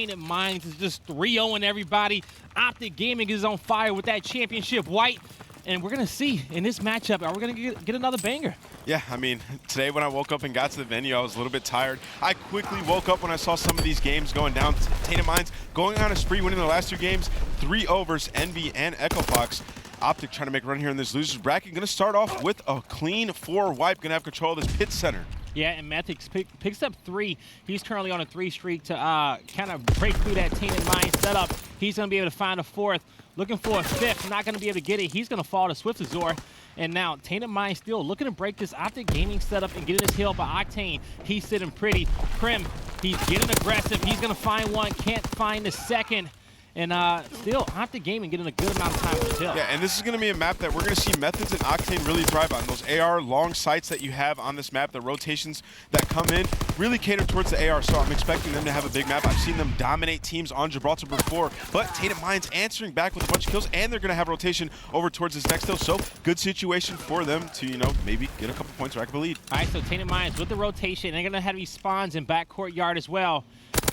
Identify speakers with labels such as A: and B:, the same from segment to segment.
A: Tainted Minds is just 3-0ing everybody. OpTic Gaming is on fire with that championship white. And we're going to see in this matchup, are we going to get another banger?
B: Yeah, I mean, today when I woke up and got to the venue, I was a little bit tired. I quickly woke up when I saw some of these games going down. Tainted Minds going on a spree, winning their last 2 games, 3-0 versus Envy and Echo Fox. OpTic trying to make a run here in this losers bracket. Going to start off with a clean 4 wipe. Going to have control of this pit center. Yeah,
A: and Methics picks up 3. He's currently on a 3 streak to kind of break through that Tainted Mind setup. He's going to be able to find a 4th. Looking for a 5th, not going to be able to get it. He's going to fall to Swift Azor. And now Tainted Mind still looking to break this OpTic Gaming setup and get in his hill by Octane. He's sitting pretty. Krim, he's getting aggressive. He's going to find one, can't find the 2nd. And still, OpTic Gaming getting a good amount of time on his hill.
B: Yeah, and this is going to be a map that we're going to see Methods and Octane really thrive on. Those AR long sights that you have on this map, the rotations that come in, really cater towards the AR, so I'm expecting them to have a big map. I've seen them dominate teams on Gibraltar before, but Tainted Minds answering back with a bunch of kills, and they're going to have rotation over towards this next hill, so good situation for them to, you know, maybe get a couple points rack of a lead.
A: All right, so Tainted Minds with the rotation, they're going to have these spawns in back courtyard as well.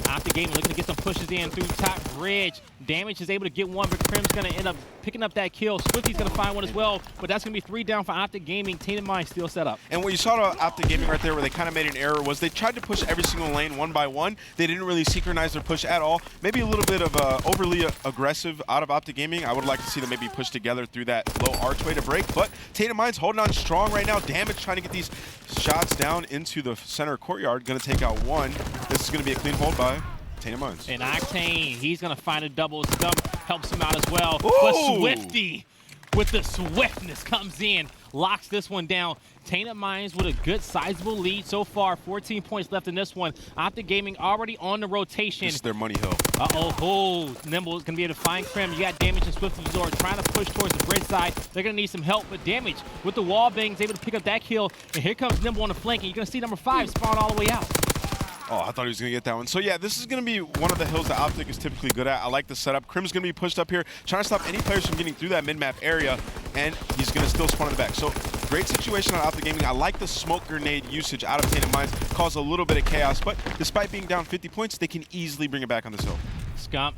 A: OpTic Gaming looking to get some pushes in through top bridge. Damage is able to get one, but Krim's going to end up picking up that kill. Swifty's going to find one as well, but that's going to be 3 down for OpTic Gaming. Tainted Mind still set up.
B: And what you saw to OpTic Gaming right there where they kind of made an error was they tried to push every single lane one by one. They didn't really synchronize their push at all. Maybe a little bit of overly aggressive out of OpTic Gaming. I would like to see them maybe push together through that low archway to break, but Tainted Mind's holding on strong right now. Damage trying to get these shots down into the center courtyard. Going to take out one. This is going to be a clean hold by Tainted Minds.
A: And Octane, he's going to find a double. Scump helps him out as well.
B: Ooh.
A: But Swifty, with the swiftness, comes in, locks this one down. Tainted Minds with a good sizable lead so far. 14 points left in this one. OpTic Gaming already on the rotation.
B: This is their money hill.
A: Nimble is going to be able to find Krim. You got Damage and Swift Absorb trying to push towards the bridge side. They're going to need some help, but Damage with the wall bangs able to pick up that kill. And here comes Nimble on the flank, and you're going to see number 5 spawn all the way out.
B: Oh, I thought he was going to get that one. So, yeah, this is going to be one of the hills that OpTic is typically good at. I like the setup. Krim's going to be pushed up here, trying to stop any players from getting through that mid-map area, and he's going to still spawn in the back. So, great situation on OpTic Gaming. I like the smoke grenade usage out of Tainted Minds. Cause a little bit of chaos, but despite being down 50 points, they can easily bring it back on this hill.
A: Scump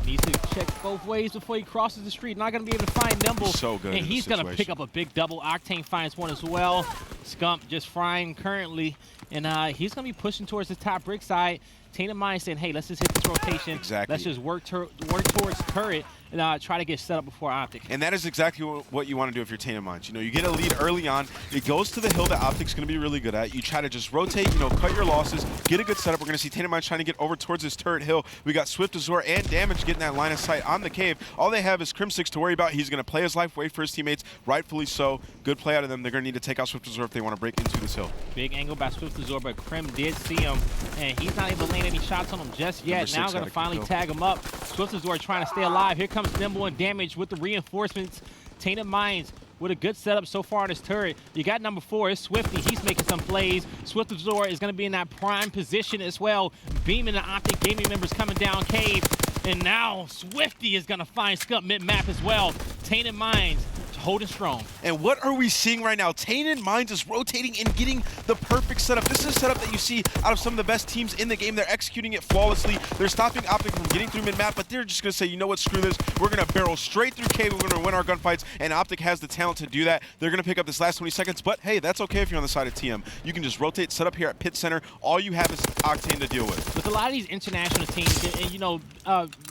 A: needs to check both ways before he crosses the street. Not going to be able to find Nimble.
B: So good.
A: And he's going to pick up a big double. Octane finds one as well. Scump just frying currently. And he's going to be pushing towards the top brick side. Tainted Mind saying, hey, let's just hit this rotation.
B: Exactly.
A: Let's just work towards turret and try to get set up before OpTic.
B: And that is exactly what you want to do if you're Tainted Minds. You know, you get a lead early on. It goes to the hill that OpTic's going to be really good at. You try to just rotate, you know, cut your losses, get a good setup. We're going to see Tainted Minds trying to get over towards this turret hill. We got Swift Azor and Damage getting that line of sight on the cave. All they have is Crim6 to worry about. He's going to play his life, wait for his teammates, rightfully so. Good play out of them. They're going to need to take out Swift Azor if they want to break into this hill.
A: Big angle by Swift Azor, but Krim did see him, and he's not able to land any shots on him just yet. Now going to finally tag him up. Swift Azor trying to stay alive. Here comes Nimble and Damage with the reinforcements. Tainted Minds with a good setup so far in this turret. You got number 4, it's Swifty. He's making some plays. Swift Azor is going to be in that prime position as well. Beaming the OpTic Gaming members coming down cave. And now Swifty is going to find Scump mid-map as well. Tainted Minds holding strong.
B: And what are we seeing right now? Tainted Minds is rotating and getting the perfect setup. This is a setup that you see out of some of the best teams in the game. They're executing it flawlessly. They're stopping OpTic from getting through mid-map, but they're just going to say, you know what, screw this. We're going to barrel straight through cave. We're going to win our gunfights, and OpTic has the talent to do that. They're going to pick up this last 20 seconds, but hey, that's okay if you're on the side of TM. You can just rotate, set up here at pit center. All you have is Octane to deal with.
A: With a lot of these international teams, and you know,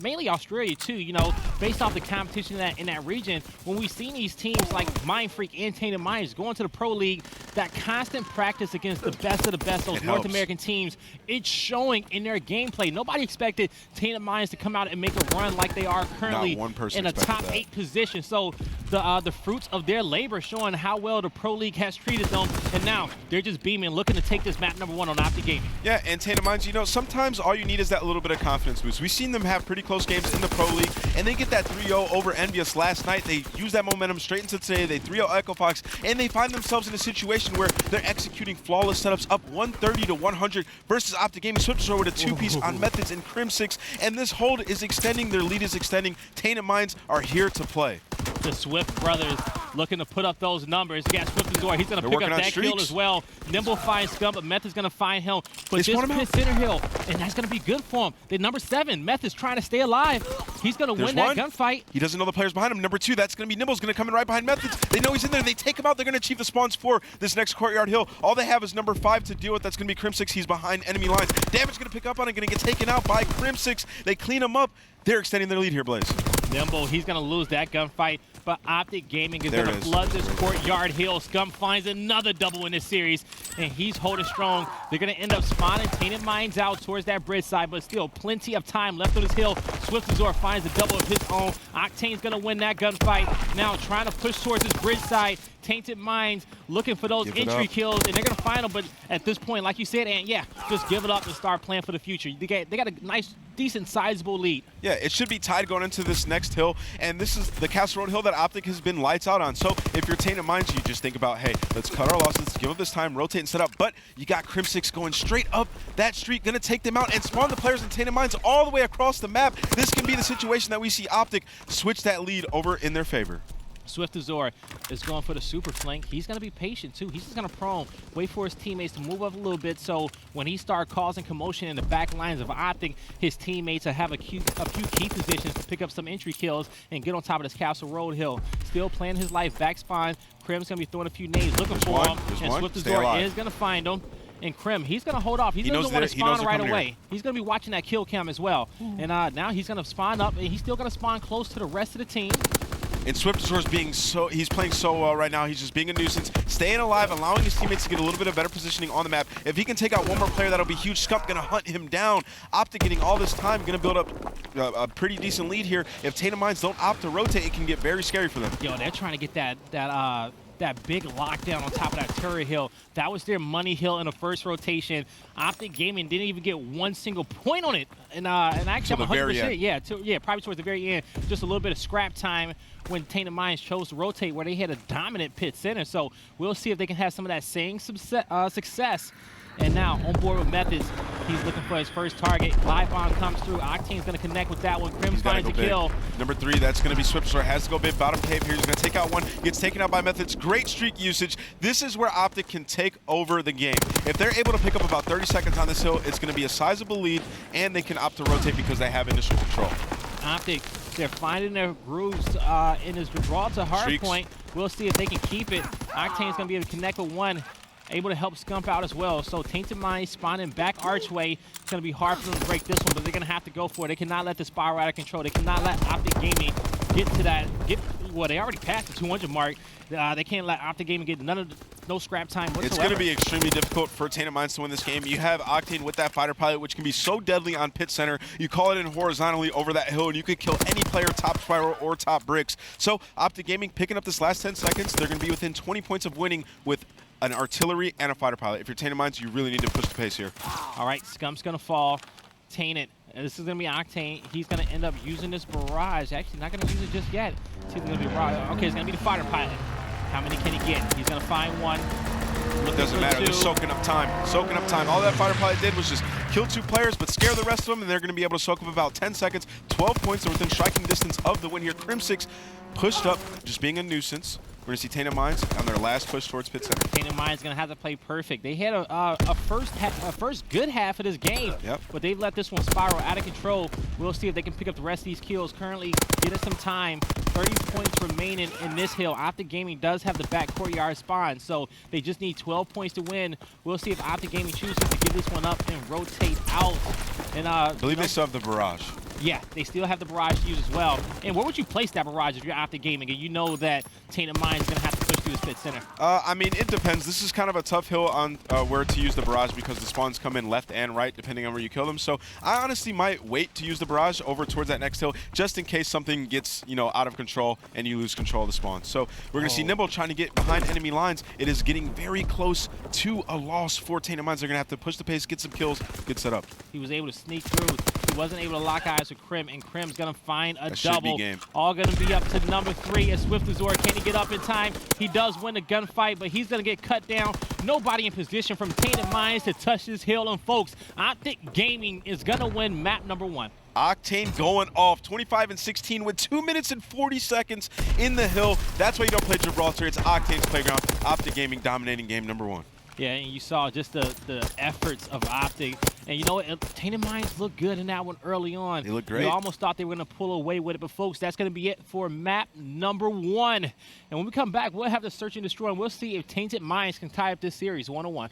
A: mainly Australia too, you know, based off the competition in that region, when we've seen these teams like Mindfreak and Tainted Minds going to the Pro League, that constant practice against the best of the best, those North American teams, it's showing in their gameplay. Nobody expected Tainted Minds to come out and make a run like they are currently in a top 8 position. So the fruits of their labor showing how well the Pro League has treated them, and now they're just beaming, looking to take this map number 1 on OpTic Gaming.
B: Yeah, and Tainted Minds, you know, sometimes all you need is that little bit of confidence boost. We've seen them have pretty close games in the Pro League, and they get that 3-0 over Envious last night. They use that momentum straight into today. They 3-0 Echo Fox, and they find themselves in a situation where they're executing flawless setups up 130 to 100 versus OpTic Gaming. Switches over to 2-piece on Methods and Crim6, and this hold is extending. Their lead is extending. Tainted Minds are here to play.
A: The Swift brothers looking to put up those numbers. He got Swiftazor. He's going to pick up that kill as well. Nimble finds Scump, but Meth is going to find him. But this pit center hill, and that's going to be good for him. The number 7, Meth is trying to stay alive. He's going to win that gunfight.
B: He doesn't know the players behind him. Number 2, that's going to be Nimble's going to come in right behind Methods. They know he's in there. They take him out. They're going to achieve the spawns for this next courtyard hill. All they have is number 5 to deal with. That's going to be Crim6. He's behind enemy lines. Damage going to pick up on it, going to get taken out by Crim6. They clean him up. They're extending their lead here, Blaze.
A: Nimble, he's going to lose that gunfight, but OpTic Gaming is going to flood this courtyard hill. Scum finds another double in this series, and he's holding strong. They're going to end up spawning Tainted Minds out towards that bridge side, but still plenty of time left on this hill. Swiftazor finds a double of his own. Octane's going to win that gunfight. Now trying to push towards this bridge side. Tainted Minds looking for those entry kills, and they're going to find them, but at this point, like you said, and yeah, just give it up and start playing for the future. They got a nice, decent, sizable lead.
B: Yeah, it should be tied going into this next hill, and this is the Castle Road hill that OpTic has been lights out on. So if you're Tainted Minds, you just think about, hey, let's cut our losses, give up this time, rotate and set up, but you got Crim6 going straight up that street, going to take them out and spawn the players in Tainted Minds all the way across the map. This can be the situation that we see OpTic switch that lead over in their favor.
A: Swiftazor is going for the super flank. He's going to be patient, too. He's just going to prone, wait for his teammates to move up a little bit, so when he starts causing commotion in the back lines of OpTic, his teammates will have a few key positions to pick up some entry kills and get on top of this Castle Road hill. Still playing his life, back spawn. Crim's going to be throwing a few nades, looking for him, and Swiftazor is going to find him. And Crim, he's going to hold off. He's going to want to spawn right away. He's going to be watching that kill cam as well. And now he's going to spawn up, and he's still going to spawn close to the rest of the team.
B: And Swiftazor's he's playing so well right now. He's just being a nuisance, staying alive, allowing his teammates to get a little bit of better positioning on the map. If he can take out one more player, that'll be huge. Scump gonna hunt him down. OpTic getting all this time, gonna build up a pretty decent lead here. If Tainted Minds don't opt to rotate, it can get very scary for them.
A: Yo, they're trying to get that big lockdown on top of that turret hill. That was their money hill in the first rotation. OpTic Gaming didn't even get one single point on it. And actually, I'm 100%. Yeah, probably towards the very end. Just a little bit of scrap time when Tainted Minds chose to rotate, where they had a dominant pit center. So we'll see if they can have some of that same success. And now on board with Methods, he's looking for his first target. Live bomb comes through. Octane's going to connect with that one. Grim finds a kill.
B: Number 3, that's going to be Swiftazor. Has to go big. Bottom cave here. He's going to take out one. Gets taken out by Methods. Great streak usage. This is where OpTic can take over the game. If they're able to pick up about 30 seconds on this hill, it's going to be a sizable lead, and they can opt to rotate because they have initial control.
A: OpTic, they're finding their grooves in his Gibraltar Hardpoint. We'll see if they can keep it. Octane's going to be able to connect with one. Able to help Scump out as well. So Tainted Minds spawning back archway. It's going to be hard for them to break this one, but they're going to have to go for it. They cannot let the spiral out of control. They cannot let OpTic Gaming get to that. Well, they already passed the 200 mark. They can't let OpTic Gaming get no scrap time whatsoever.
B: It's going to be extremely difficult for Tainted Minds to win this game. You have Octane with that fighter pilot, which can be so deadly on pit center. You call it in horizontally over that hill, and you could kill any player top spiral or top bricks. So OpTic Gaming picking up this last 10 seconds. They're going to be within 20 points of winning with an artillery and a fighter pilot. If you're Tainted Minds, you really need to push the pace here.
A: All right, Scump's going to fall. Tainted. This is going to be Octane. He's going to end up using this barrage. Actually, not going to use it just yet. It's either going to be okay, it's going to be the fighter pilot. How many can he get? He's going to find one.
B: It doesn't matter. They're soaking up time. Soaking up time. All that fighter pilot did was just kill 2 players, but scare the rest of them, and they're going to be able to soak up about 10 seconds. 12 points. They're within striking distance of the win here. Crim6 pushed up, just being a nuisance. We're going to see Tainted Minds on their last push towards pit center.
A: Tainted Minds going to have to play perfect. They had a first good half of this game, but they've let this one spiral out of control. We'll see if they can pick up the rest of these kills. Currently, getting some time. 30 points remaining in this hill. OpTic Gaming does have the back courtyard spawn, so they just need 12 points to win. We'll see if OpTic Gaming chooses to give this one up and rotate out. And I
B: believe they still have the barrage.
A: Yeah, they still have the barrage to use as well. And where would you place that barrage if you're OpTic Gaming and you know that Tainted Minds is going to have to push through this pit center?
B: I mean, it depends. This is kind of a tough hill on where to use the barrage because the spawns come in left and right depending on where you kill them. So I honestly might wait to use the barrage over towards that next hill just in case something gets, out of control and you lose control of the spawn. So we're going to see Nimble trying to get behind enemy lines. It is getting very close to a loss for Tainted Minds. They're going to have to push the pace, get some kills, get set up.
A: He was able to sneak through. He wasn't able to lock eyes with Crim, and Crim's going to find a double. All going to be up to number 3 as Swiftazor. Can he get up in time? He does win the gunfight, but he's going to get cut down. Nobody in position from Tainted Minds to touch this hill. And folks, OpTic Gaming is going to win map number 1.
B: Octane going off, 25 and 16 with 2 minutes and 40 seconds in the hill. That's why you don't play Gibraltar. It's Octane's playground. OpTic Gaming dominating game number 1.
A: Yeah, and you saw just the efforts of OpTic. And you know what? Tainted Minds looked good in that one early on.
B: They look great.
A: You almost thought they were going to pull away with it. But, folks, that's going to be it for map number 1. And when we come back, we'll have the search and destroy, and we'll see if Tainted Minds can tie up this series 1-1.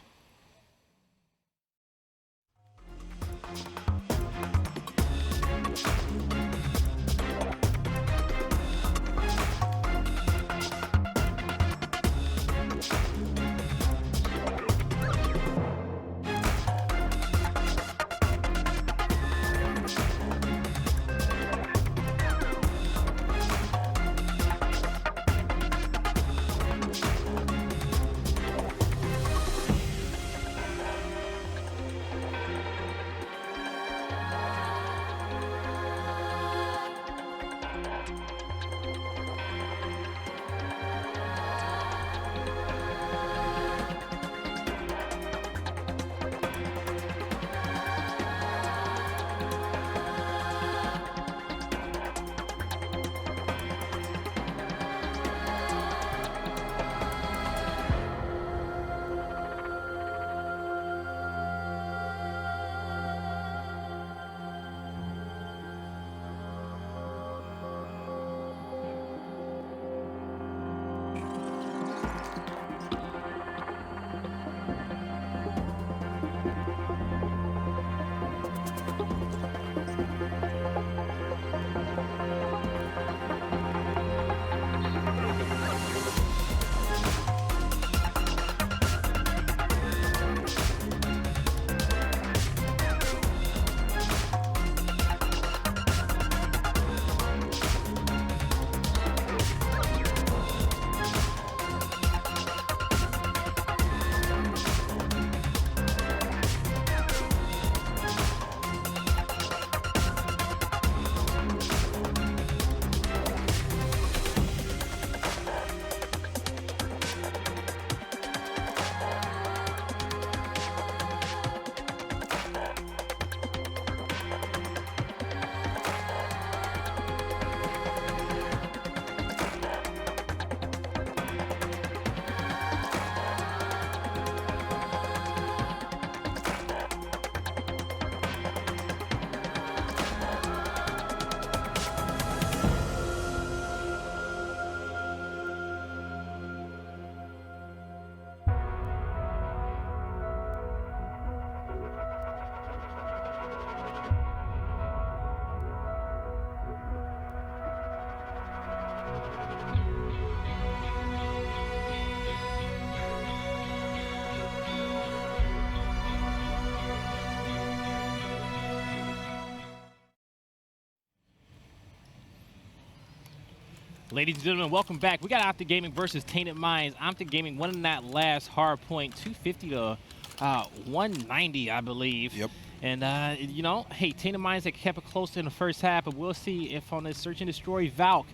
A: Ladies and gentlemen, welcome back. We got OpTic Gaming versus Tainted Minds. OpTic Gaming winning that last Hardpoint, 250 to 190, I believe.
B: Yep.
A: And, you know, hey, Tainted Minds, they kept it close in the first half, but we'll see if on this Search and Destroy Valk,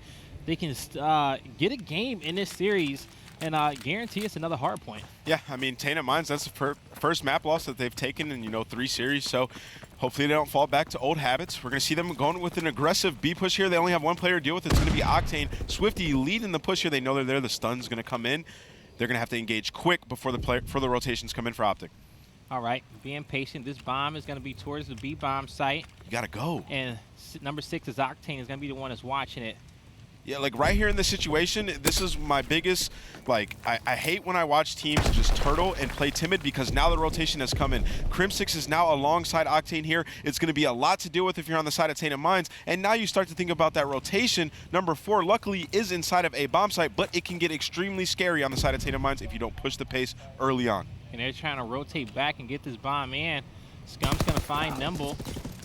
A: they can get a game in this series and guarantee us another Hardpoint.
B: Yeah, I mean, Tainted Minds, that's the first map loss that they've taken in, 3 series, so hopefully they don't fall back to old habits. We're going to see them going with an aggressive B push here. They only have 1 player to deal with. It's going to be Octane. Swifty leading the push here. They know they're there. The stun's going to come in. They're going to have to engage quick before the rotations come in for OpTic.
A: All right, being patient. This bomb is going to be towards the B bomb site.
B: You got to go.
A: And number 6 is Octane. Is going to be the one that's watching it.
B: Yeah, like right here in this situation, this is my biggest, like, I hate when I watch teams just turtle and play timid because now the rotation has come in. Crim6 is now alongside Octane here. It's going to be a lot to deal with if you're on the side of Tainted Minds. And now you start to think about that rotation. Number 4, luckily, is inside of a bomb site, but it can get extremely scary on the side of Tainted Minds if you don't push the pace early on.
A: And they're trying to rotate back and get this bomb in. Scum's going to find Nimble,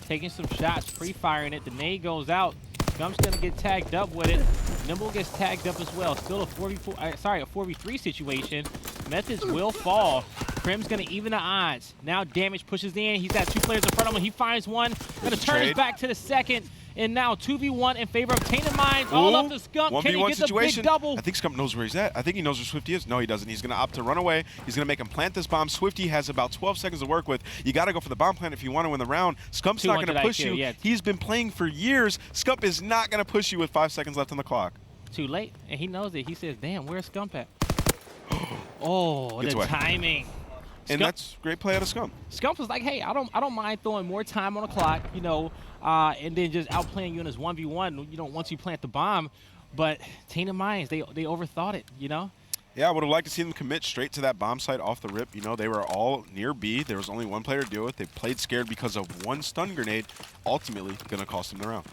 A: taking some shots, pre-firing it. The nade goes out. Scum's going to get tagged up with it. Nimble gets tagged up as well. Still a 4v3 situation. Methods will fall. Crim's going to even the odds. Now Damage pushes in. He's got 2 players in front of him. He finds one. Going to turn his back to the second. And now 2v1 in favor of Tainted Minds. All up to Scump. Can he
B: 1v1
A: get
B: situation.
A: the big double?
B: I think Scump knows where he's at. I think he knows where Swifty is. No, he doesn't. He's going to opt to run away. He's going to make him plant this bomb. Swifty has about 12 seconds to work with. You got to go for the bomb plant if you want to win the round. Scump's not going to push you.
A: Yeah.
B: He's been playing for years. Scump is not going to push you with 5 seconds left on the clock.
A: Too late, and he knows it. He says, damn, where's Scump at? Oh,
B: Gets
A: the
B: away.
A: timing.
B: And that's great play out of Scump.
A: Scump was like, hey, I don't mind throwing more time on the clock, you know, and then just outplaying you in this 1v1, you know, once you plant the bomb. But Tainted Minds, they overthought it, you know?
B: Yeah, I would have liked to see them commit straight to that bomb site off the rip. You know, they were all near B. There was only one player to deal with. They played scared because of one stun grenade, ultimately going to cost them the round.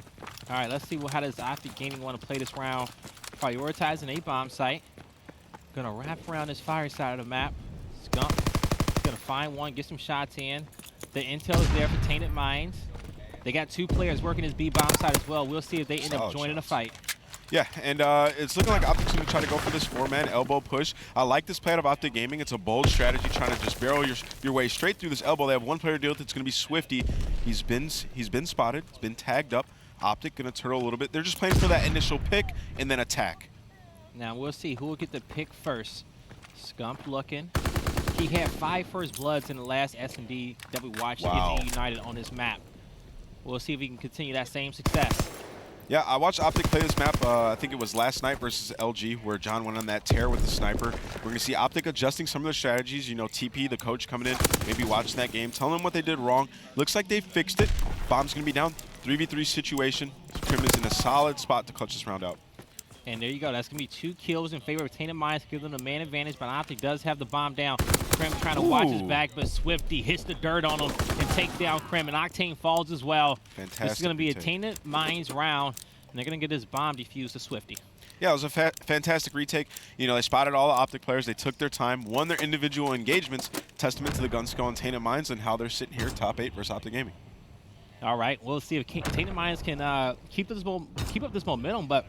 A: All right, let's see how does OpTic Gaming want to play this round. Prioritizing a bomb site. Going to wrap around this fire side of the map. Scump going to find one, get some shots in. The intel is there for Tainted Minds. They got 2 players working this B bomb site as well. We'll see if they end up joining the fight.
B: Yeah, and it's looking like OpTic's going to try to go for this 4-man elbow push. I like this play out of OpTic Gaming. It's a bold strategy, trying to just barrel your way straight through this elbow. They have one player to deal with. It's going to be Swifty. He's been spotted. He's been tagged up. OpTic going to turtle a little bit. They're just playing for that initial pick and then attack.
A: Now we'll see who will get the pick first. Scump looking. He had 5 first bloods in the last S&D that we watched against United on this map. We'll see if he can continue that same success.
B: Yeah, I watched OpTic play this map, I think it was last night versus LG, where John went on that tear with the sniper. We're going to see OpTic adjusting some of their strategies. You know, TP, the coach, coming in, maybe watching that game, telling them what they did wrong. Looks like they fixed it. Bomb's going to be down. 3v3 situation. Krim is in a solid spot to clutch this round out.
A: And there you go. That's going to be 2 kills in favor of Tainted Minds, give them the man advantage, but OpTic does have the bomb down. Krim trying to watch his back, but Swifty hits the dirt on him and takes down Krim, and Octane falls as well.
B: Fantastic.
A: This is going to be a Tainted Minds round, and they're going to get this bomb defused to Swifty.
B: Yeah, it was a fantastic retake. You know, they spotted all the OpTic players. They took their time, won their individual engagements. Testament to the gun skill and Tainted Minds and how they're sitting here top 8 versus OpTic Gaming.
A: All right, we'll see if Tainted Minds can keep up this momentum, but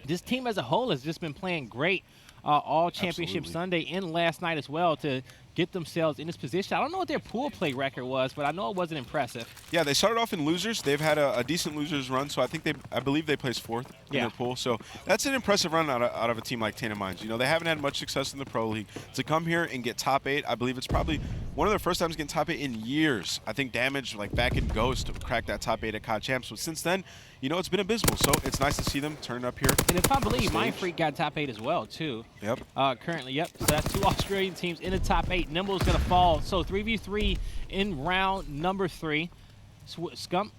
A: this team as a whole has just been playing great all Championship Sunday and last night as well to get themselves in this position. I don't know what their pool play record was, but I know it wasn't impressive.
B: Yeah, they started off in losers. They've had a decent losers run, so I believe they placed 4th in their pool. So that's an impressive run out of a team like Tainted Minds. You know, they haven't had much success in the Pro League. To come here and get top 8, I believe it's probably one of their first times getting top 8 in years. I think Damage, like back in Ghost, cracked that top 8 at COD Champs. But since then, you know, it's been abysmal. So it's nice to see them turn up here.
A: And if I believe, Mindfreak got top 8 as well, too.
B: Yep.
A: Currently, yep. So that's 2 Australian teams in the top 8. Nimble's going to fall. So 3v3 in round number 3. Scump,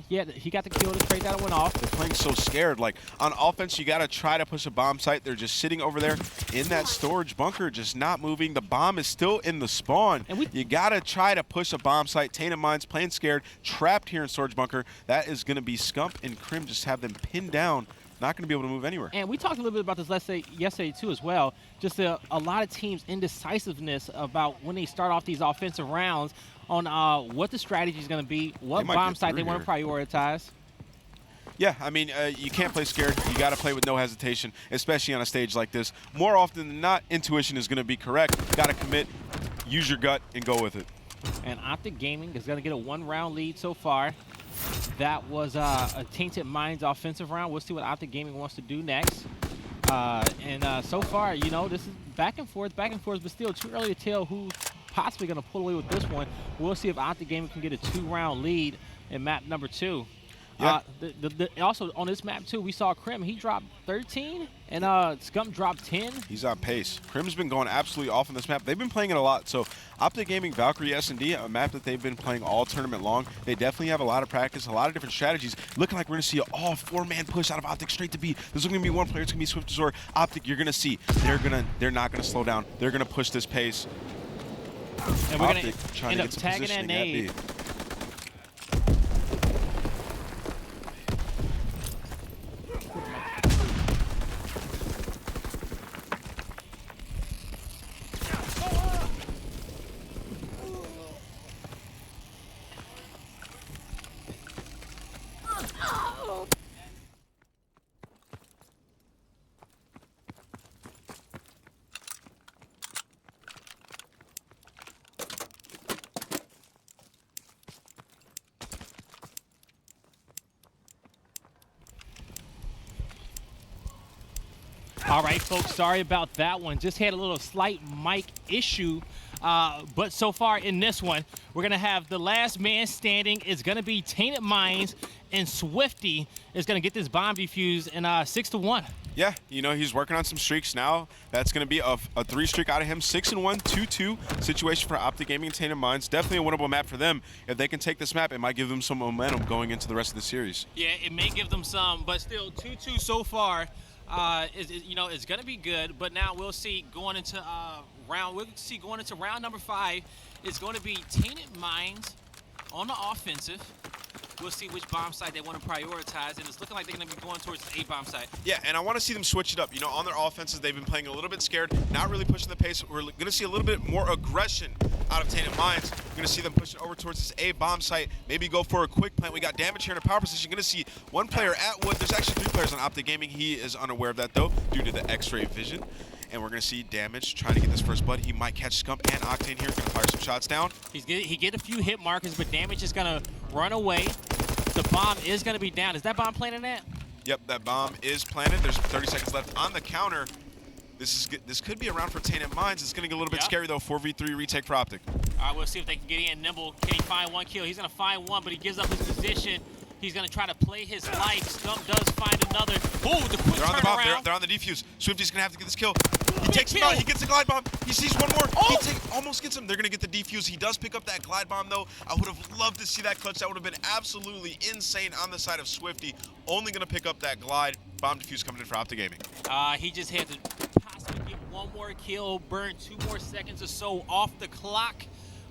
A: yeah, he got the kill. The trade that went off.
B: They're playing so scared. Like, on offense, you got to try to push a bomb site. They're just sitting over there in that storage bunker, just not moving. The bomb is still in the spawn. And you got to try to push a bomb site. Tainted Minds playing scared, trapped here in storage bunker. That is going to be Scump and Krim just have them pinned down. Not going to be able to move anywhere.
A: And we talked a little bit about this yesterday, too, as well. Just a lot of teams' indecisiveness about when they start off these offensive rounds on what the strategy is going to be, what bomb site they want to prioritize.
B: Yeah, I mean, you can't play scared. You got to play with no hesitation, especially on a stage like this. More often than not, intuition is going to be correct. Got to commit, use your gut, and go with it.
A: And OpTic Gaming is going to get a 1-round lead so far. That was a Tainted Minds offensive round. We'll see what OpTic Gaming wants to do next. So far, you know, this is back and forth, but still too early to tell who's possibly going to pull away with this one. We'll see if OpTic Gaming can get a 2-round lead in map number 2. Yeah. Also, on this map, too, we saw Krim. He dropped 13, and Scump dropped 10.
B: He's on pace. Krim's been going absolutely off on this map. They've been playing it a lot. So, OpTic Gaming, Valkyrie, S&D, a map that they've been playing all tournament long. They definitely have a lot of practice, a lot of different strategies. Looking like we're going to see an all 4-man push out of OpTic straight to B. There's going to be one player. It's going to be Swift Azor. OpTic, you're going to see. They're not going to slow down. They're going to push this pace.
A: And we're going to end up tagging that nade. All right, folks, sorry about that one. Just had a little slight mic issue. But so far in this one, we're going to have the last man standing is going to be Tainted Minds, and Swifty is going to get this bomb defused in 6-1.
B: Yeah, you know, he's working on some streaks now. That's going to be a 3 streak out of him. 6-1, 2-2 situation for OpTic Gaming and Tainted Minds. Definitely a winnable map for them. If they can take this map, it might give them some momentum going into the rest of the series.
A: Yeah, it may give them some, but still 2-2 so far. It's going to be good, but now we'll see going into round number 5. It's going to be Tainted Minds on the offensive. We'll see which bomb site they want to prioritize, and it's looking like they're going to be going towards the A bomb site.
B: Yeah, and I want to see them switch it up. You know, on their offenses, they've been playing a little bit scared, not really pushing the pace. We're going to see a little bit more aggression out of Tainted Minds. We're going to see them pushing over towards this A bomb site, maybe go for a quick plant. We got damage here in a power position. You're going to see one player at wood. There's actually 3 players on OpTic Gaming. He is unaware of that, though, due to the X-ray vision. And we're going to see damage trying to get this first blood. He might catch Scump and Octane here. Going to fire some shots down.
A: He get a few hit markers, but damage is going to run away. The bomb is going to be down. Is that bomb planted at?
B: Yep, that bomb is planted. There's 30 seconds left on the counter. This could be a round for Tainted Minds. It's going to get a little bit scary, though. 4v3 retake for OpTic.
A: All right, we'll see if they can get in. Nimble, can he find 1 kill? He's going to find 1, but he gives up his position. He's going to try to play his life. Scump does find another. Oh, the quick
B: They're on the bomb.
A: turnaround.
B: They're on the defuse. Swifty's going to have to get this kill. He takes him out. He gets a glide bomb. He sees one more.
A: Oh!
B: He almost gets him. They're going to get the defuse. He does pick up that glide bomb, though. I would have loved to see that clutch. That would have been absolutely insane on the side of Swifty. Only going to pick up that glide. Bomb defuse coming in for OpTic Gaming.
A: He just had to possibly get 1 more kill, burn 2 more seconds or so off the clock.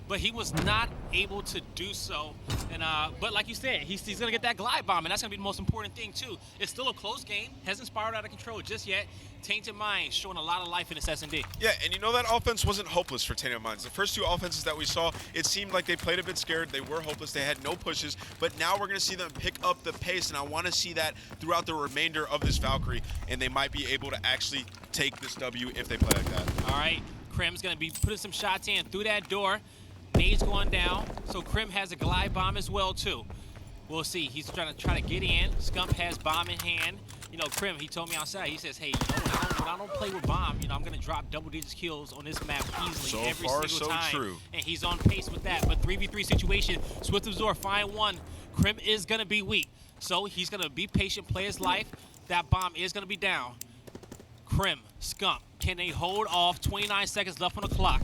A: But he was not able to do so. And but like you said, he's going to get that glide bomb, and that's going to be the most important thing, too. It's still a close game. Hasn't spiraled out of control just yet. Tainted Minds showing a lot of life in this S&D.
B: Yeah, and you know that offense wasn't hopeless for Tainted Minds. The first 2 offenses that we saw, it seemed like they played a bit scared. They were hopeless. They had no pushes. But now we're going to see them pick up the pace, and I want to see that throughout the remainder of this Valkyrie, and they might be able to actually take this W if they play like that.
A: All right, Krim's going to be putting some shots in through that door. Nade's going down, so Krim has a glide bomb as well, too. We'll see. He's trying to get in. Scump has bomb in hand. You know, Krim, he told me outside, he says, hey, you know, when I don't play with bomb, you know, I'm going to drop double-digit kills on this map easily every single time.
B: True.
A: And he's on pace with that. But 3v3 situation, Swift Absorb, find 1. Krim is going to be weak. So he's going to be patient, play his life. That bomb is going to be down. Krim, Scump, can they hold off? 29 seconds left on the clock.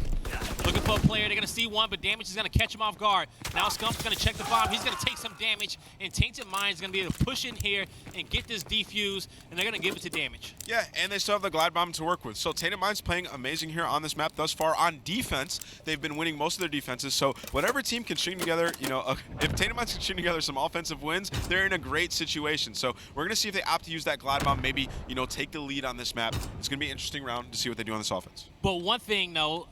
A: Looking for a player. They're going to see 1, but damage is going to catch him off guard. Now Scump's going to check the bomb. He's going to take some damage, and Tainted Minds is going to be able to push in here and get this defuse, and they're going to give it to damage.
B: Yeah, and they still have the glide bomb to work with. So Tainted Minds playing amazing here on this map thus far. On defense, they've been winning most of their defenses. So whatever team can string together, you know, if Tainted Minds can string together some offensive wins, they're in a great situation. So we're going to see if they opt to use that glide bomb, maybe, you know, take the lead on this map. It's going to be an interesting round to see what they do on this offense.
A: But one thing, though,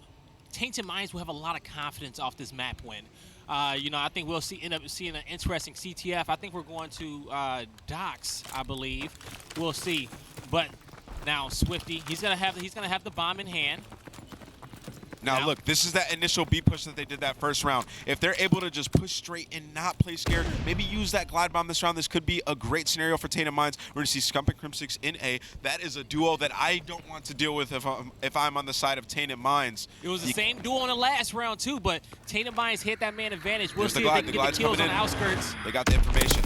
A: Tainted Minds will have a lot of confidence off this map win. You know, I think we'll end up seeing an interesting CTF. I think we're going to Docks, I believe. We'll see. But now Swifty, he's gonna have the bomb in hand.
B: Now look, this is that initial B push that they did that first round. If they're able to just push straight and not play scared, maybe use that glide bomb this round, this could be a great scenario for Tainted Minds. We're going to see Scump and Crim6 in A. That is a duo that I don't want to deal with if I'm on the side of Tainted Minds.
A: It was the same duo in the last round too, but Tainted Minds hit that man advantage. We'll see if they can get the kills on the outskirts.
B: They got the information.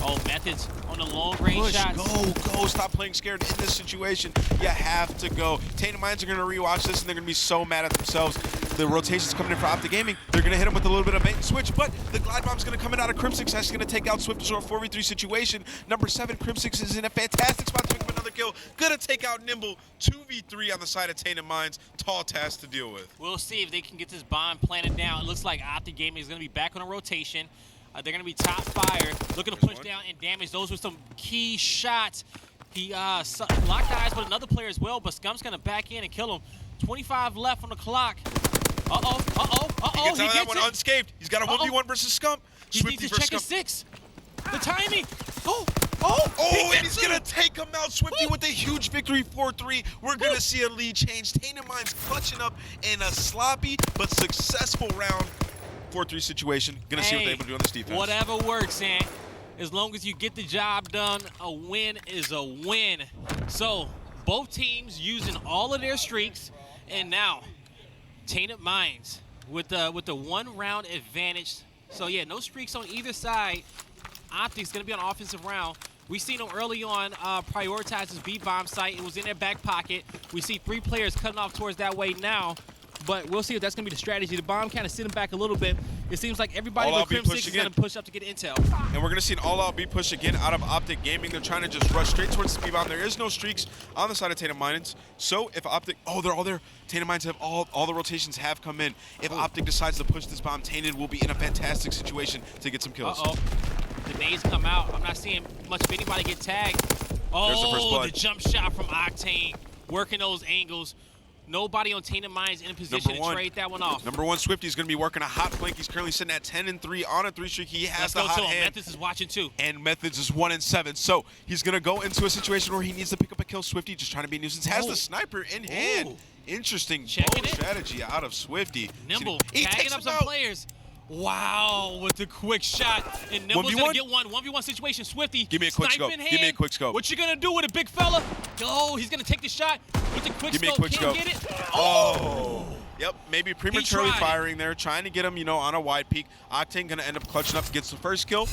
A: Oh, Methods on the long range shots.
B: Go. Stop playing scared in this situation. You have to go. Tainted Minds are going to rewatch this, and they're going to be so mad at themselves. The rotation's coming in for OpTic Gaming. They're going to hit him with a little bit of bait and switch, but the glide bomb's going to come in out of Crim6. That's going to take out Swift Absorb 4v3 situation. Number 7, Crim6 is in a fantastic spot to pick up another kill. Going to take out Nimble. 2v3 on the side of Tainted Minds. Tall task to deal with.
A: We'll see if they can get this bomb planted down. It looks like OpTic Gaming is going to be back on a rotation. They're going to be top fire, looking to push down and damage. Those were some key shots. He locked eyes with another player as well, but Scump's going to back in and kill him. 25 left on the clock. Uh-oh.
B: He gets out of that one unscathed. He's got a 1v1 versus Scump.
A: He needs to check his 6. The timing.
B: And he's going to take him out. Swifty with a huge victory, 4-3. We're going to see a lead change. Tainted Minds clutching up in a sloppy but successful round. 4-3 situation. Gonna see what they're able to do on this defense.
A: Whatever works, man. As long as you get the job done, a win is a win. So Both teams using all of their streaks, and now Tainted Minds with the 1 round advantage. So yeah, no streaks on either side. OpTic's gonna be on offensive round. We seen them early on prioritize this B-bomb site. It was in their back pocket. We see 3 players cutting off towards that way now, but we'll see if that's gonna be the strategy. The bomb kind of sitting back a little bit. It seems like everybody but Crim 6 is gonna push up to get intel.
B: And we're gonna see an all-out B push again out of OpTic Gaming. They're trying to just rush straight towards the B-bomb. There is no streaks on the side of Tainted Minds. So if OpTic, oh, they're all there. Tainted Minds have all the rotations have come in. If OpTic decides to push this bomb, Tainted will be in a fantastic situation to get some kills.
A: The nades come out. I'm not seeing much of anybody get tagged. Oh, the jump shot from Octane, working those angles. Nobody on Tainted Minds in a position to trade that one off.
B: Number 1, Swifty's going to be working a hot flank. He's currently sitting at 10-3 on a 3 streak. He has the hot hand.
A: Methods is watching too.
B: And Methods is 1-7. So he's going to go into a situation where he needs to pick up a kill. Swifty just trying to be a nuisance. Has the sniper in hand. Interesting bold strategy out of Swifty.
A: Nimble tagging up some players. Wow, with the quick shot. And Nimble's going to get one 1v1 situation. Swifty,
B: give me a quick scope. Give me a quick scope.
A: What you going to do with a big fella? Oh, he's going to take the shot with the quick scope.
B: Give me a quick scope.
A: Get it.
B: Oh. Yep, maybe prematurely firing there, trying to get him, on a wide peak. Octane going to end up clutching up, gets the first kill,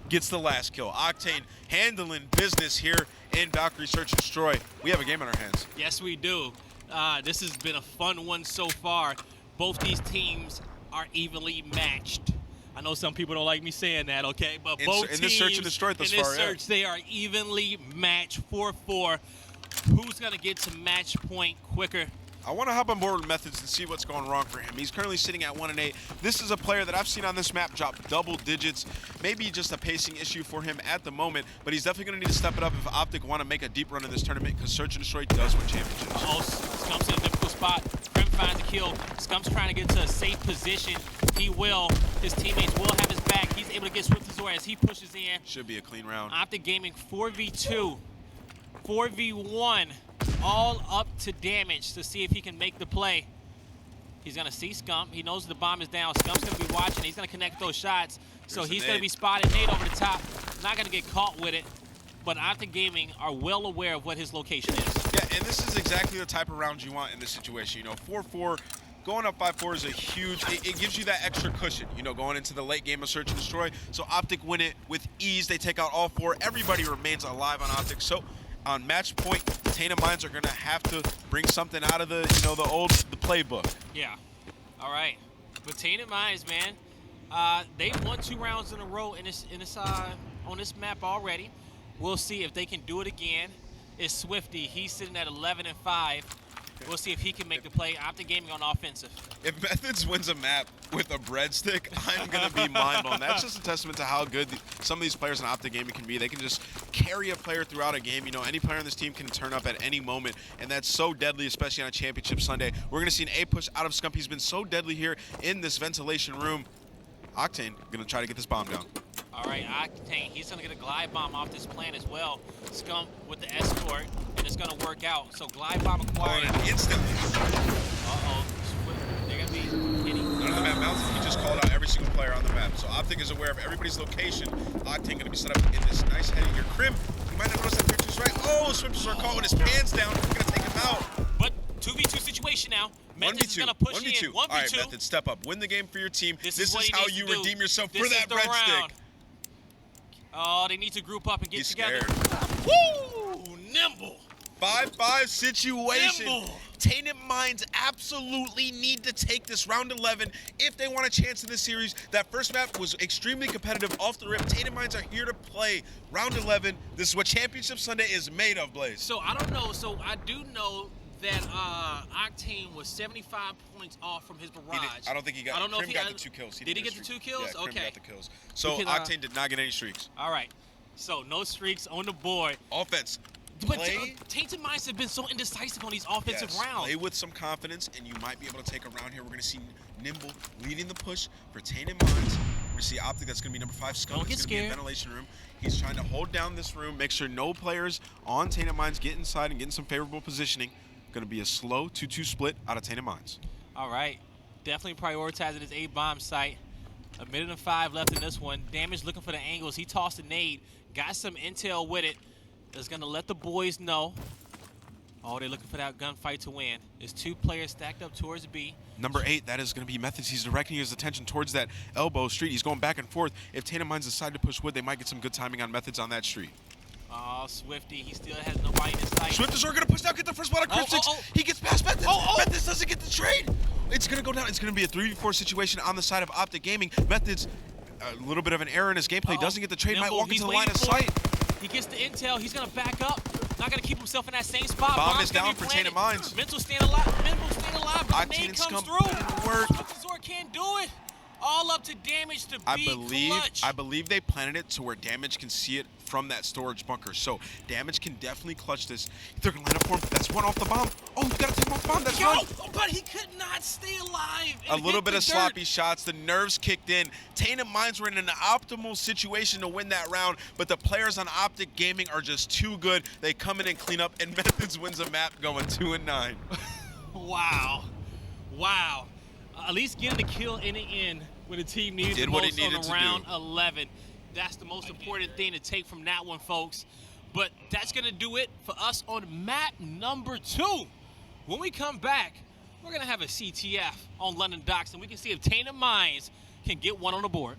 B: gets the last kill. Octane handling business here in Valkyrie Search and Destroy. We have a game on our hands.
A: Yes, we do. This has been a fun one so far. Both these teams are evenly matched. I know some people don't like me saying that, okay? But both teams
B: in this search and destroy thus far,
A: they are evenly matched 4-4. Who's gonna get to match point quicker?
B: I want to hop on board with Methods and see what's going wrong for him. He's currently sitting at 1-8. This is a player that I've seen on this map drop double digits. Maybe just a pacing issue for him at the moment, but he's definitely going to need to step it up if OpTic want to make a deep run in this tournament, because Search and Destroy does win championships.
A: Scump's in a difficult spot. Grim finds a kill. Scump's trying to get to a safe position. He will. His teammates will have his back. He's able to get Swift Azor as he pushes in.
B: Should be a clean round.
A: OpTic Gaming 4v2, 4v1. All up to damage to see if he can make the play. He's going to see Scump. He knows the bomb is down. Scump's going to be watching. He's going to connect those shots. So he's going to be spotted. Nade over the top. Not going to get caught with it. But OpTic Gaming are well aware of what his location is.
B: Yeah, and this is exactly the type of round you want in this situation. 4-4, going up 5-4 is a huge, it gives you that extra cushion, going into the late game of Search and Destroy. So OpTic win it with ease. They take out all 4. Everybody remains alive on OpTic. So on match point, the Tainted Minds are going to have to bring something out of the, the playbook.
A: Yeah. All right. But Tainted Minds, man, they've won 2 rounds in a row on this map already. We'll see if they can do it again. It's Swifty. He's sitting at 11-5. We'll see if he can make the play. OpTic Gaming on offensive.
B: If Methods wins a map with a breadstick, I'm going to be mind blown. That's just a testament to how good some of these players in OpTic Gaming can be. They can just carry a player throughout a game. Any player on this team can turn up at any moment, and that's so deadly, especially on a championship Sunday. We're going to see an A push out of Scump. He's been so deadly here in this ventilation room. Octane going to try to get this bomb down.
A: All right, Octane, he's going to get a glide bomb off this plan as well. Scump with the escort, and it's going to work out. So glide bomb acquired.
B: Instantly.
A: Uh-oh. They're going to be hitting.
B: None of the map mounts. He just called out every single player on the map. So OpTic is aware of everybody's location. Octane going to be set up in this nice heading here. Crim, you might not notice that picture's right. Oh, Swifters are caught with his pants down. We're going to take him out.
A: But 2v2 situation now. Methods is going to push
B: 1v2.
A: in. 1v2.
B: All right, Methods, step up. Win the game for your team. This is how you redeem yourself
A: for
B: that breadstick.
A: Oh, they need to group up and get together.
B: Scared.
A: Woo! Nimble.
B: 5-5 situation.
A: Nimble.
B: Tainted Minds absolutely need to take this round 11 if they want a chance in this series. That first map was extremely competitive off the rip. Tainted Minds are here to play round 11. This is what Championship Sunday is made of, Blaze.
A: So I don't know. So I do know that Octane was 75 points off from his barrage.
B: I don't think he got.
A: I don't know
B: Crim
A: if he
B: got the 2 kills.
A: Did he get the 2 kills?
B: Yeah, Crim
A: okay.
B: got the kills. So
A: because,
B: Octane did not get any streaks.
A: All right. So no streaks on the board.
B: Offense.
A: But Tainted Minds have been so indecisive on these offensive rounds.
B: Play with some confidence, and you might be able to take a round here. We're going to see Nimble leading the push for Tainted Minds. We're going to see OpTic, that's going to be number 5. Scump is going to be in ventilation room. He's trying to hold down this room, make sure no players on Tainted Minds get inside and get in some favorable positioning. Going to be a slow 2-2 split out of Tainted Minds.
A: All right. Definitely prioritizing his A-bomb site. 1:05 left in this one. Damage looking for the angles. He tossed a nade. Got some intel with it. That's going to let the boys know Oh, they're looking for that gunfight to win. There's 2 players stacked up towards B.
B: Number 8, that is going to be Methods. He's directing his attention towards that elbow street. He's going back and forth. If Tainted Minds decide to push wood, they might get some good timing on Methods on that street.
A: Oh, Swifty, he still has nobody in sight.
B: Swift is going to push down, get the first blood on Cryptix. He gets past Methods. Methods doesn't get the trade. It's going to go down. It's going to be a 3v4 situation on the side of OpTic Gaming. Methods, a little bit of an error in his gameplay, doesn't get the trade, might walk into the line of sight.
A: He gets the intel. He's going to back up. Not going to keep himself in that same spot.
B: Bomb is down for Tainted Minds.
A: Mental staying alive. Mental staying alive. But the nade comes through.
B: Work.
A: Zor can't do it. All up to damage to be clutch.
B: I believe they planted it to where Damage can see it from that storage bunker. So Damage can definitely clutch this. They're gonna line up for him. That's one off the bomb. Oh, you gotta take him off the bomb. That's right.
A: But he could not stay alive.
B: A little bit of sloppy shots. The nerves kicked in. Tainted Minds were in an optimal situation to win that round, but the players on OpTic Gaming are just too good. They come in and clean up, and Methods wins a map going 2-9.
A: Wow. Wow. At least getting the kill in the end when the team needed the most on round 11. That's the most important thing to take from that one, folks. But that's going to do it for us on map number 2. When we come back, we're going to have a CTF on London Docks, and we can see if Tainted Minds can get one on the board.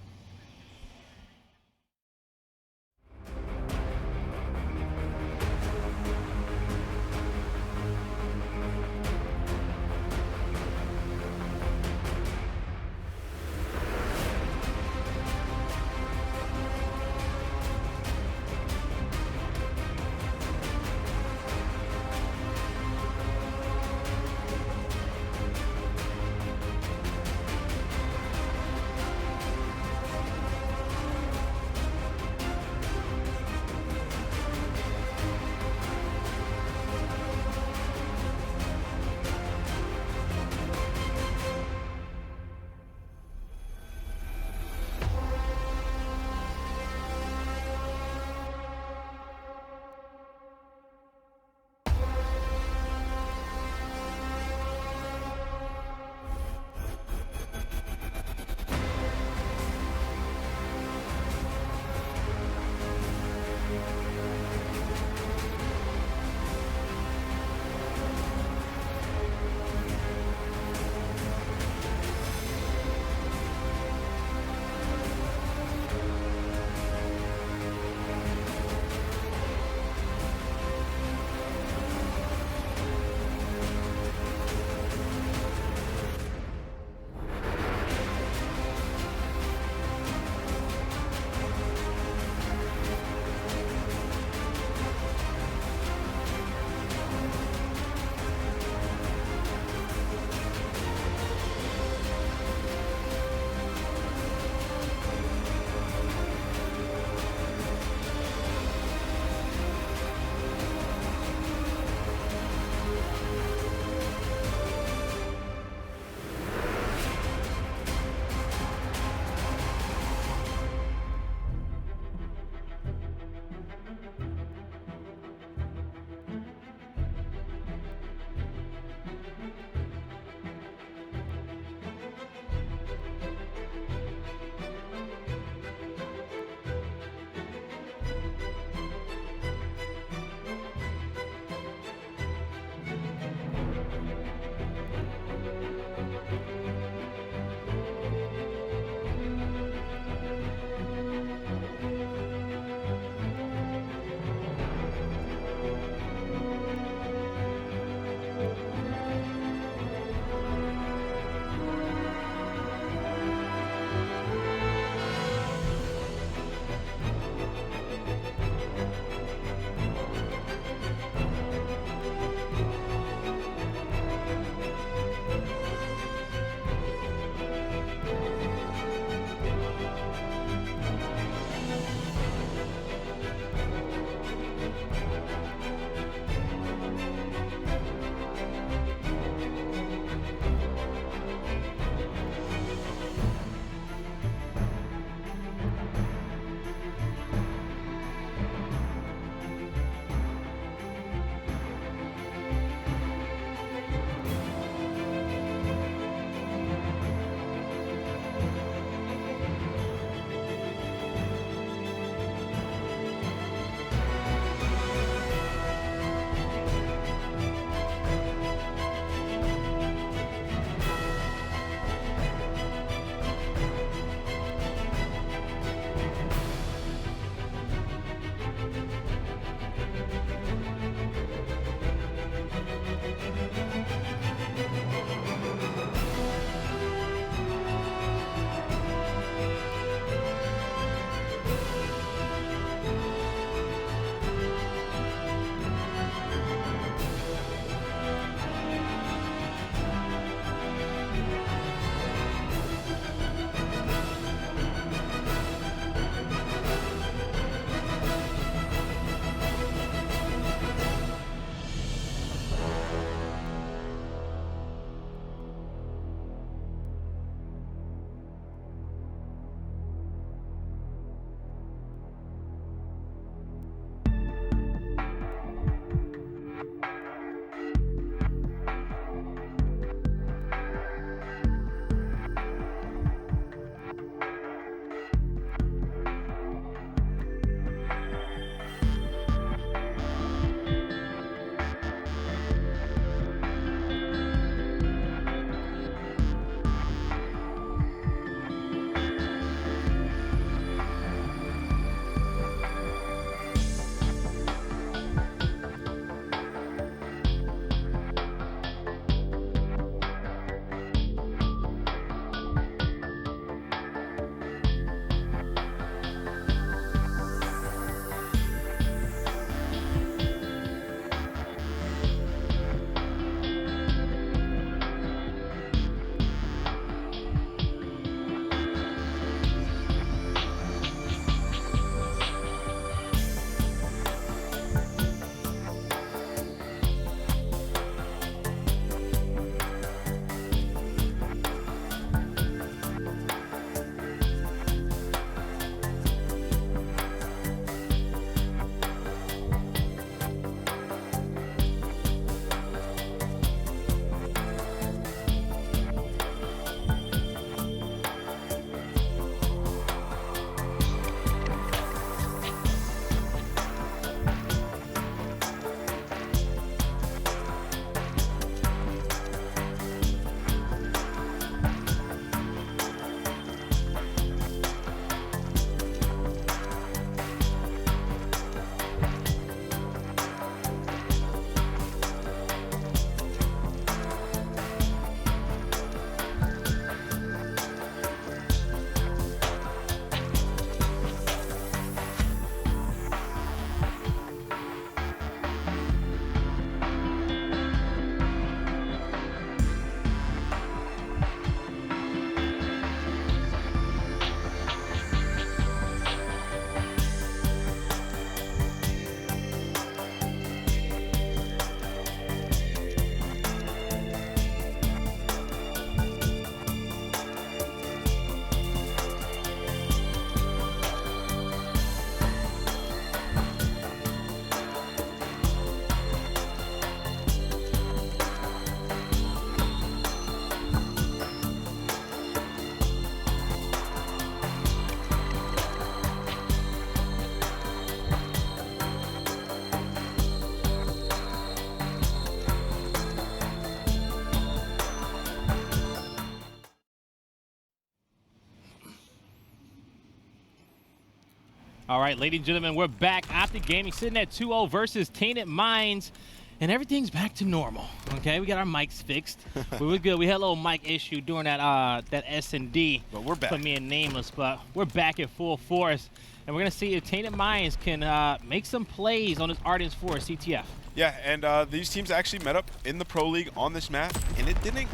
A: All right, ladies and gentlemen, we're back. OpTic Gaming sitting at 2-0 versus Tainted Minds, and everything's back to normal. Okay, we got our mics fixed. We were good. We had a little mic issue during that S&D.
B: But we're back.
A: For me and Nameless, but we're back at full force, and we're gonna see if Tainted Minds can make some plays on this Ardens 4 CTF.
B: Yeah, and these teams actually met up in the Pro League on this map, and it didn't,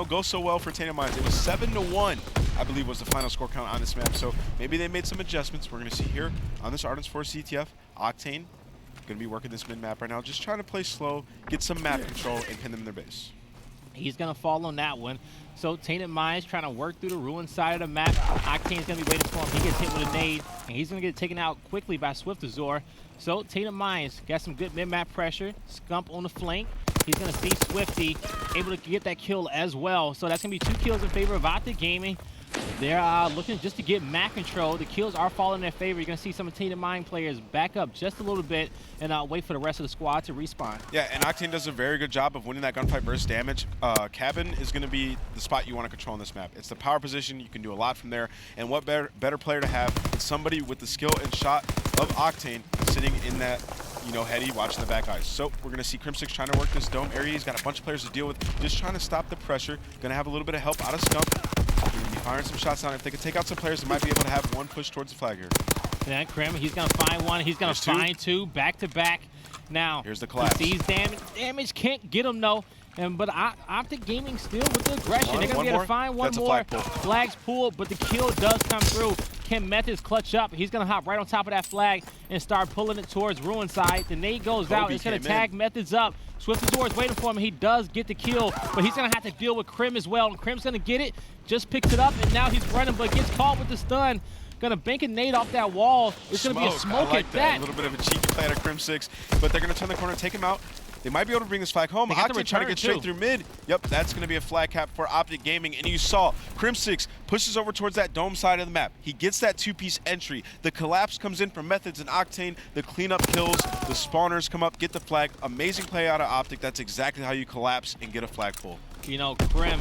B: go so well for Tainted Minds. It was 7-1, I believe, was the final score count on this map. So maybe they made some adjustments. We're going to see here on this Ardens 4 CTF, Octane going to be working this mid-map right now, just trying to play slow, get some map control, and pin them in their base.
A: He's going to fall on that one. So Tainted Minds trying to work through the ruined side of the map. Octane's going to be waiting for him. He gets hit with a nade, and he's going to get taken out quickly by Swift Azor. So Tainted Minds got some good mid-map pressure. Scump on the flank. He's going to see Swifty able to get that kill as well. So that's going to be 2 kills in favor of OpTic Gaming. They're looking just to get map control. The kills are falling in their favor. You're going to see some of Tainted Mind players back up just a little bit and wait for the rest of the squad to respawn. Yeah,
B: and Octane does a very good job of winning that gunfight burst damage. Cabin is going to be the spot you want to control on this map. It's the power position. You can do a lot from there. And what better player to have than somebody with the skill and shot of Octane sitting in that heady, watching the back eyes. So we're going to see Crim6 trying to work this dome area. He's got a bunch of players to deal with, just trying to stop the pressure. Going to have a little bit of help out of Scump. Going to be firing some shots on it. If they can take out some players, they might be able to have one push towards the flag here.
A: Yeah, Crim, he's going to find one. He's going to find 2 back-to-back. Now,
B: here's the collapse.
A: He sees damage can't get him, though. But OpTic Gaming still with the aggression. They're going to be able to find one more. Flag's pulled, but the kill does come through. Can Methods clutch up? He's going to hop right on top of that flag and start pulling it towards ruin side. The nade goes out. It's going to tag Methods up. Swift Azor is waiting for him. He does get the kill, but he's going to have to deal with Crim as well. And Crim's going to get it. Just picks it up, and now he's running, but gets caught with the stun. Gonna bank a nade off that wall. It's gonna be a smoke at that.
B: A little bit of a cheeky play out of Crim6, but they're gonna turn the corner, take him out. They might be able to bring this flag home. Octane trying to get straight through mid. Yep, that's going to be a flag cap for OpTic Gaming. And you saw Crim6 pushes over towards that dome side of the map. He gets that 2-piece entry. The collapse comes in from Methods and Octane. The cleanup kills. The spawners come up, get the flag. Amazing play out of OpTic. That's exactly how you collapse and get a flag pull.
A: Crim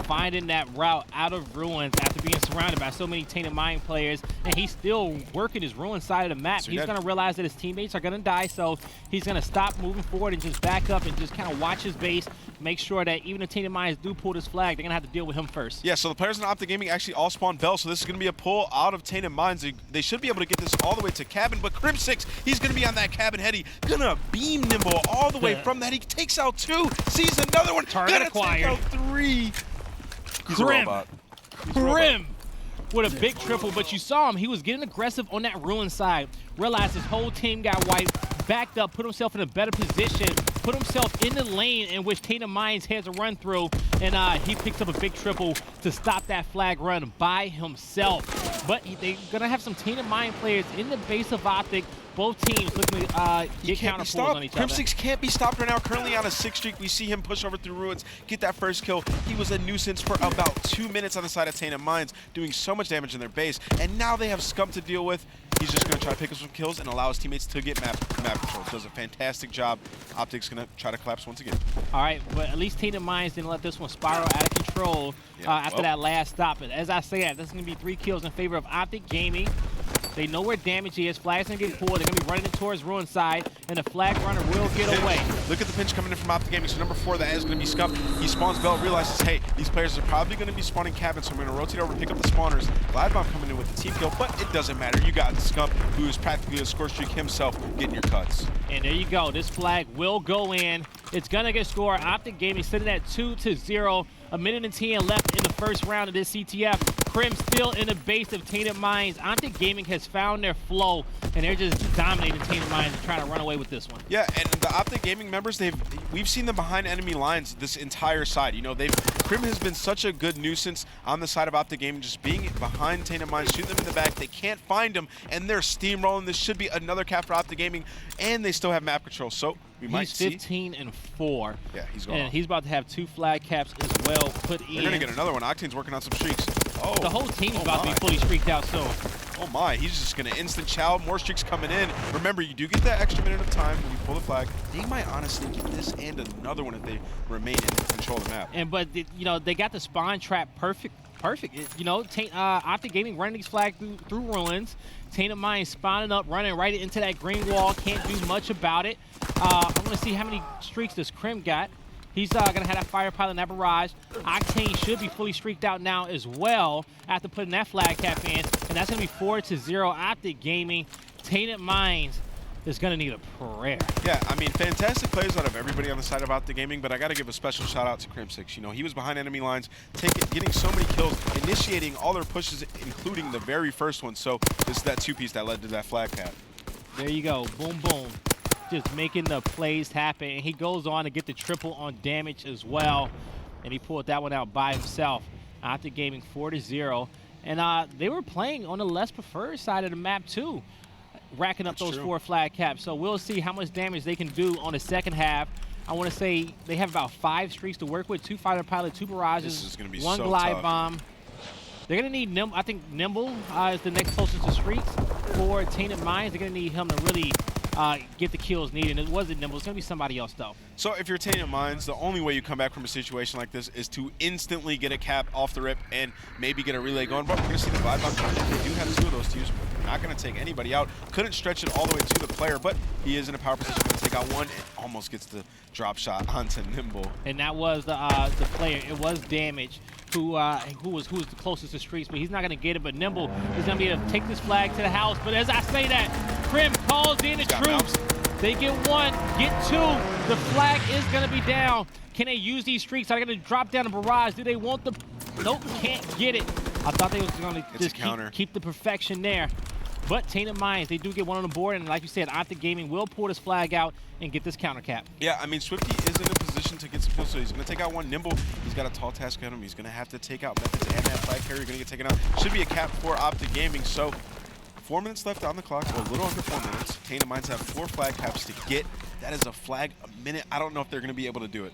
A: finding that route out of ruins after being surrounded by so many Tainted Mind players, and he's still working his ruined side of the map. He's going to realize that his teammates are going to die, so he's going to stop moving forward and just back up and just kind of watch his base, make sure that even if Tainted Minds do pull this flag, they're going to have to deal with him first.
B: Yeah, so the players in OpTic Gaming actually all spawn Bell, so this is going to be a pull out of Tainted Minds. They should be able to get this all the way to Cabin, but Crim6, he's going to be on that Cabin heady, going to beam Nimble all the way from that. He takes out 2, sees another one,
A: target acquired.
B: 3.
A: Crim with a big triple, but you saw him. He was getting aggressive on that ruin side. Realized his whole team got wiped, backed up, put himself in a better position, put himself in the lane in which Tainted Minds has to run through, and he picks up a big triple to stop that flag run by himself. But they're going to have some Tainted Mind players in the base of OpTic. Both teams looking to get counter pulls on each other.
B: Crim6 can't be stopped right now. Currently on a 6 streak. We see him push over through ruins, get that first kill. He was a nuisance for about 2 minutes on the side of Tainted Minds, doing so much damage in their base. And now they have Scump to deal with. He's just going to try to pick up some kills and allow his teammates to get map control. Does a fantastic job. OpTic's going to try to collapse once again.
A: All right, but at least Tainted Minds didn't let this one spiral out of control after that last stop. And as I said, this is going to be 3 kills in favor of OpTic Gaming. They know where damage is. Flag's going to get pulled. They're going to be running it towards ruin side, and the flag runner will get away.
B: Look at the pinch coming in from OpTic Gaming. So number 4, that is going to be Scump. He spawns Bell, realizes, hey, these players are probably going to be spawning Cabin, so I'm going to rotate over, pick up the spawners. Gladbomb coming in with the team kill, but it doesn't matter. You got Scump, who is practically a score streak himself, getting your cuts.
A: And there you go. This flag will go in. It's going to get scored. OpTic Gaming sitting at 2-0. A minute and 10 left in the first round of this CTF. Crim still in the base of Tainted Minds. OpTic Gaming has found their flow, and they're just dominating Tainted Minds and trying to run away with this one.
B: Yeah, and the OpTic Gaming members, we've seen them behind enemy lines this entire side. Crim has been such a good nuisance on the side of OpTic Gaming, just being behind Tainted Minds, shooting them in the back. They can't find him, and they're steamrolling. This should be another cap for OpTic Gaming, and they still have map control. So we might see.
A: He's 15-4.
B: Yeah, he's gone.
A: And he's about to have 2 flag caps as well put in.
B: They're going to get another one. Octane's working on some streaks. Oh,
A: the whole team's about to be fully streaked out soon.
B: Oh my, he's just going to instant chow. More streaks coming in. Remember, you do get that extra minute of time when you pull the flag. They might honestly get this and another one if they remain in control of the map.
A: But they got the spawn trap perfect. You know, OpTic Gaming running these flags through ruins. Tainted Minds spawning up, running right into that green wall. Can't do much about it. I want to see how many streaks this Crim got. He's going to have that fire pilot in that barrage. Octane should be fully streaked out now as well after putting that flag cap in. And that's going to be 4-0 OpTic Gaming. Tainted Minds is going to need a prayer.
B: Yeah, I mean, fantastic plays out of everybody on the side of OpTic Gaming, but I got to give a special shout out to Crim6. You know, he was behind enemy lines, getting so many kills, initiating all their pushes, including the very first one. So this is that two-piece that led to that flag cap.
A: There you go. Boom, boom. Just making the plays happen. And he goes on to get the triple on damage as well. And he pulled that one out by himself. OpTic Gaming 4-0. And they were playing on the less preferred side of the map too, racking up those 4 flag caps. So we'll see how much damage they can do on the second half. I want to say they have about 5 streaks to work with, 2 fighter pilot, 2 barrages,
B: this is gonna be
A: 1
B: so
A: glide
B: tough.
A: bomb. They're going to need Nimble. I think Nimble is the next closest to streaks for Tainted Minds. They're going to need him to really get the kills needed. It wasn't Nimble. It's going to be somebody else, though.
B: So if you're Tainted Minds, the only way you come back from a situation like this is to instantly get a cap off the rip and maybe get a relay going. But we're going to see the glide bomb. They do have 2 of those to use. Not going to take anybody out. Couldn't stretch it all the way to the player, but he is in a power position to take out one. And almost gets the drop shot onto Nimble.
A: And that was the player. It was Damage who was the closest to streaks, but he's not going to get it. But Nimble is going to be able to take this flag to the house. But as I say that, Crim calls in the troops. They get 1, get 2. The flag is going to be down. Can they use these streaks? Are they going to drop down the barrage? Do they want the... Nope, can't get it. I thought they was going to just keep the perfection there. But Tainted Minds, they do get 1 on the board, and like you said, OpTic Gaming will pull this flag out and get this counter cap.
B: Yeah, I mean, Swifty is in a position to get some kills, so he's going to take out 1. Nimble, he's got a tall task on him. He's going to have to take out Methods and that flag carrier. Going to get taken out. Should be a cap for OpTic Gaming, so 4 minutes left on the clock, or a little under 4 minutes. Tainted Minds have 4 flag caps to get. That is a flag a minute. I don't know if they're going to be able to do it.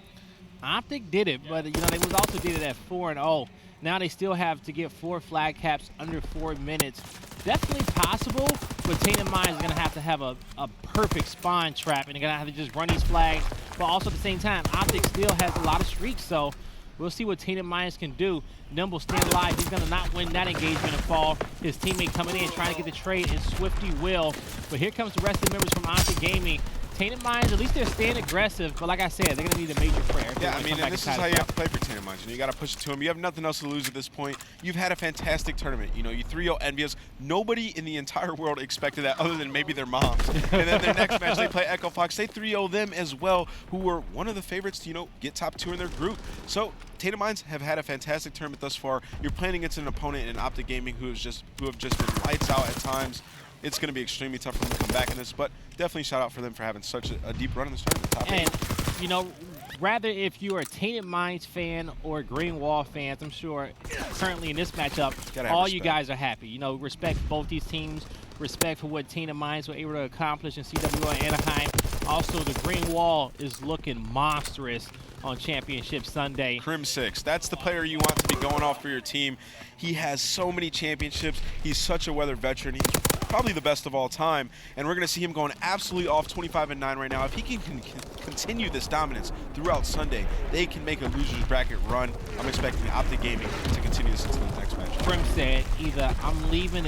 A: OpTic did it, but you know, they was also did it at 4-0. Now they still have to get 4 flag caps under 4 minutes. Definitely possible, but Tainted Minds is going to have a perfect spawn trap, and they're going to have to just run these flags. But also at the same time, OpTic still has a lot of streaks, so we'll see what Tainted Minds can do. Nimble staying alive. He's going to not win that engagement and fall. His teammate coming in trying to get the trade, and Swifty will. But here comes the rest of the members from OpTic Gaming. Tainted Minds, at least they're staying aggressive, but like I said, they're going to need a major prayer.
B: Yeah, I mean, and this is how you have to play for Tainted Minds. You know, you got to push it to them. You have nothing else to lose at this point. You've had a fantastic tournament. You know, you 3-0 Envious. Nobody in the entire world expected that other than maybe their moms. And then their next match, they play Echo Fox. They 3-0 them as well, who were one of the favorites to, you know, get top 2 in their group. So Tainted Minds have had a fantastic tournament thus far. You're playing against an opponent in OpTic Gaming who have just been lights out at times. It's going to be extremely tough for them to come back in this, but definitely shout out for them for having such a deep run in this tournament. Top 8.
A: And, you know, rather if you're a Tainted Minds fan or Green Wall fans, I'm sure currently in this matchup, all you guys are happy. You know, respect both these teams, respect for what Tainted Minds were able to accomplish in CWL Anaheim. Also, the Green Wall is looking monstrous on Championship Sunday.
B: Crim6, that's the player you want to be going off for your team. He has so many championships. He's such a weathered veteran. He's probably the best of all time, and we're going to see him going absolutely off 25-9 right now. If he can continue this dominance throughout Sunday, they can make a loser's bracket run. I'm expecting OpTic Gaming to continue this into the next match.
A: Prim said, either I'm leaving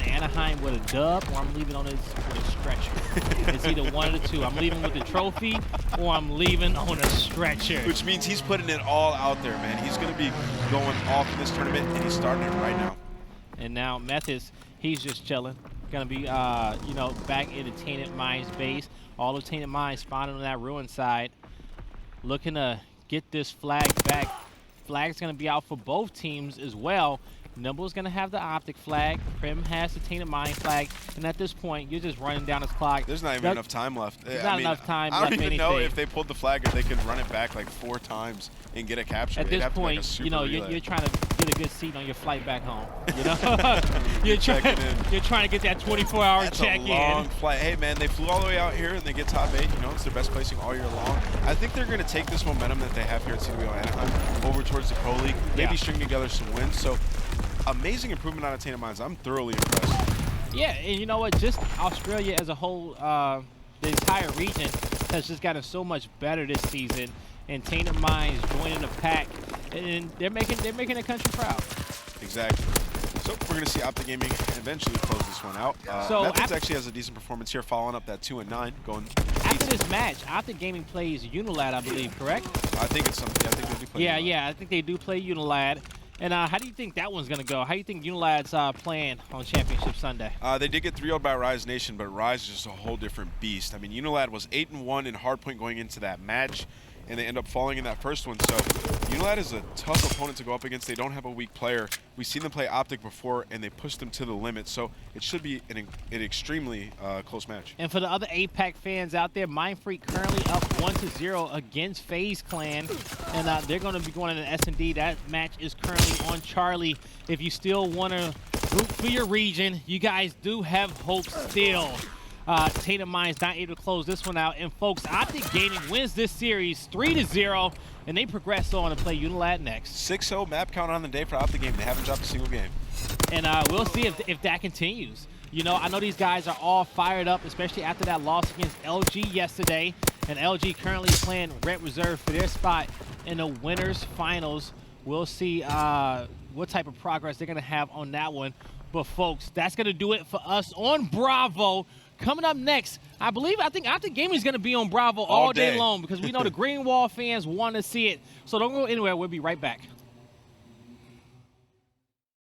A: Anaheim with a dub, or I'm leaving on this with a stretcher. It's either one of the two. I'm leaving with the trophy, or I'm leaving on a stretcher.
B: Which means he's putting it all out there, man. He's going to be going off in this tournament, and he's starting it right now.
A: And now Methods, he's just chilling. Gonna be, you know, back in the Tainted Minds base. All of Tainted Minds spawning on that ruin side, looking to get this flag back. Flag's gonna be out for both teams as well. Nimble's gonna have the OpTic flag. Prim has the Tainted Mind flag, and at this point, you're just running down this clock.
B: There's not even enough time left.
A: There's not enough time
B: left. I don't even know
A: anything.
B: if they pulled the flag if they could run it back like 4 times and get a capture.
A: At this point, you know, you're trying to get a good seat on your flight back home. You know, you're trying to get that 24-hour check-in.
B: That's a long flight. Hey, man, they flew all the way out here and they get top 8. You know, it's their best placing all year long. I think they're going to take this momentum that they have here at CWL Anaheim over towards the Pro League, maybe string together some wins. So, amazing improvement out of Tainted Minds. I'm thoroughly impressed.
A: Yeah, and you know what? Just Australia as a whole, the entire region has just gotten so much better this season. And Tainted Minds joining the pack and they're making the country proud.
B: Exactly. So we're going to see OpTic Gaming eventually close this one out.
A: So
B: Methods actually has a decent performance here, following up that 2-9, going.
A: After this match, OpTic Gaming plays Unilad, I believe, correct?
B: I think it's something. Yeah, I think they do play.
A: Yeah,
B: Unilad.
A: yeah, I think they do play Unilad. And how do you think that one's gonna go? How do you think Unilad's playing on Championship Sunday?
B: They did get 3-0'd by Rise Nation, but Rise is just a whole different beast. I mean, Unilad was 8-1 in Hardpoint going into that match, and they end up falling in that first one. So Unilad is a tough opponent to go up against. They don't have a weak player. We've seen them play OpTic before, and they pushed them to the limit. So it should be an extremely close match.
A: And for the other APAC fans out there, Mindfreak currently up 1-0 against FaZe Clan, and they're going to be going in an S&D. That match is currently on Charlie. If you still want to root for your region, you guys do have hope still. Tainted Minds not able to close this one out. And folks, OpTic Gaming wins this series 3-0, and they progress on to play Unilad next.
B: 6-0 map count on the day for OpTic Gaming. They haven't dropped a single game.
A: And we'll see if that continues. You know, I know these guys are all fired up, especially after that loss against LG yesterday. And LG currently playing Red Reserve for their spot in the winners finals. We'll see what type of progress they're going to have on that one. But folks, that's going to do it for us on Bravo. Coming up next, I think OpTic Gaming is going to be on Bravo all day long, because we know the Green Wall fans want to see it. So don't go anywhere. We'll be right back.